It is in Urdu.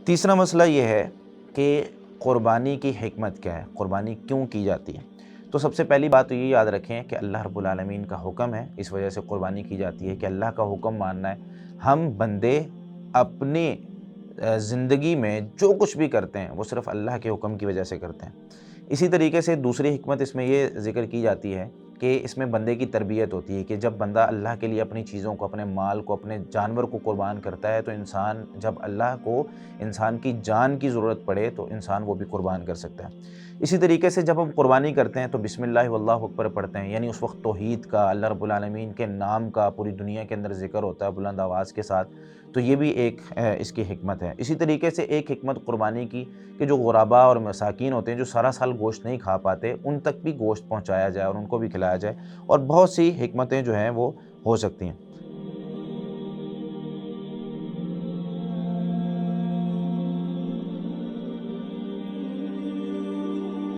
تیسرا مسئلہ یہ ہے کہ قربانی کی حکمت کیا ہے، قربانی کیوں کی جاتی ہے؟ تو سب سے پہلی بات تو یہ یاد رکھیں کہ اللہ رب العالمین کا حکم ہے، اس وجہ سے قربانی کی جاتی ہے کہ اللہ کا حکم ماننا ہے۔ ہم بندے اپنی زندگی میں جو کچھ بھی کرتے ہیں وہ صرف اللہ کے حکم کی وجہ سے کرتے ہیں۔ اسی طریقے سے دوسری حکمت اس میں یہ ذکر کی جاتی ہے کہ اس میں بندے کی تربیت ہوتی ہے کہ جب بندہ اللہ کے لیے اپنی چیزوں کو، اپنے مال کو، اپنے جانور کو قربان کرتا ہے تو انسان جب اللہ کو انسان کی جان کی ضرورت پڑے تو انسان وہ بھی قربان کر سکتا ہے۔ اسی طریقے سے جب ہم قربانی کرتے ہیں تو بسم اللہ واللہ اکبر پڑھتے ہیں، یعنی اس وقت توحید کا، اللہ رب العالمین کے نام کا پوری دنیا کے اندر ذکر ہوتا ہے بلند آواز کے ساتھ، تو یہ بھی ایک اس کی حکمت ہے۔ اسی طریقے سے ایک حکمت قربانی کی کہ جو غرباء اور مساکین ہوتے ہیں جو سارا سال گوشت نہیں کھا پاتے، ان تک بھی گوشت پہنچایا جائے اور ان کو بھی کھلایا جائے، اور بہت سی حکمتیں جو ہیں وہ ہو سکتی ہیں۔